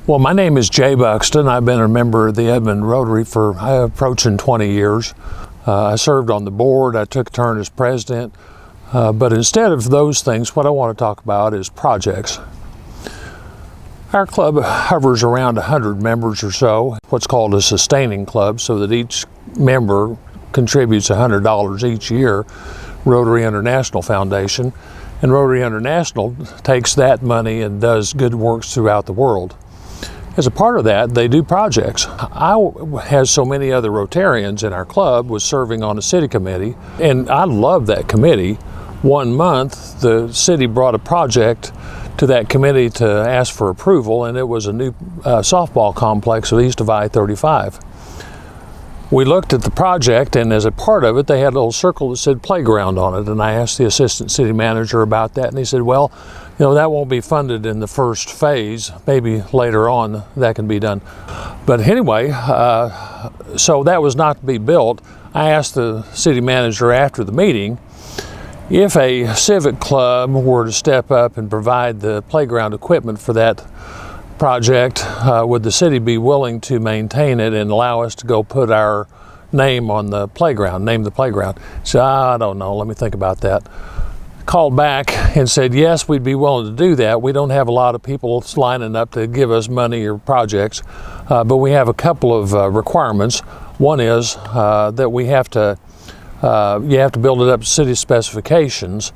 Well, my name is Jay Buxton. I've been a member of the Edmond Rotary for approaching 20 years. I served on the board. I took a turn as president. But instead of those things, what I want to talk about is projects. Our club hovers around 100 members or so, what's called a sustaining club, so that each member contributes $100 each year, Rotary International Foundation. And Rotary International takes that money and does good works throughout the world. As a part of that, they do projects. I had so many other Rotarians in our club, was serving on a city committee, and I loved that committee. One month, the city brought a project to that committee to ask for approval, and it was a new softball complex east of I-35. We looked at the project, and as a part of it, they had a little circle that said playground on it, and I asked the assistant city manager about that, and he said, well, you know, that won't be funded in the first phase. Maybe later on that can be done. But anyway, so that was not to be built. I asked the city manager after the meeting, if a civic club were to step up and provide the playground equipment for that project, would the city be willing to maintain it and allow us to go put our name on the playground, name the playground? So I don't know, let me think about that. Called back and said, yes, we'd be willing to do that. We don't have a lot of people lining up to give us money or projects, but we have a couple of requirements. One is that we have to, you have to build it up to city specifications,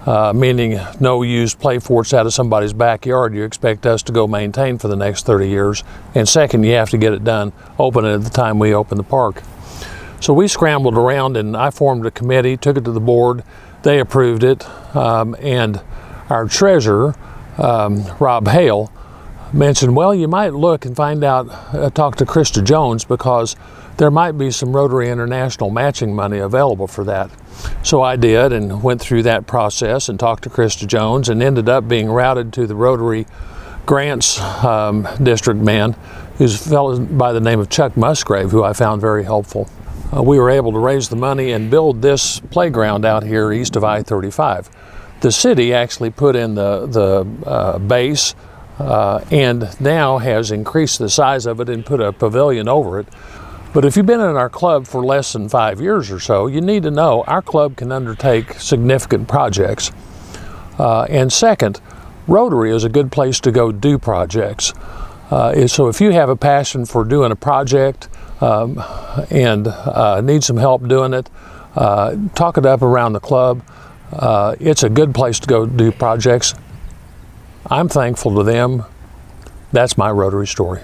meaning no use play forts out of somebody's backyard you expect us to go maintain for the next 30 years. And second, you have to get it done, open it at the time we open the park. So we scrambled around and I formed a committee, took it to the board. They approved it, and our treasurer, Rob Hale, mentioned, well, you might look and find out, talk to Krista Jones, because there might be some Rotary International matching money available for that. So I did and went through that process and talked to Krista Jones and ended up being routed to the Rotary Grants district man, who's a fellow by the name of Chuck Musgrave, who I found very helpful. We were able to raise the money and build this playground out here east of I-35. The city actually put in the base and now has increased the size of it and put a pavilion over it. But if you've been in our club for less than 5 years or so, you need to know our club can undertake significant projects. And second, Rotary is a good place to go do projects. So if you have a passion for doing a project and need some help doing it, talk it up around the club. It's a good place to go do projects. I'm thankful to them. That's my Rotary story.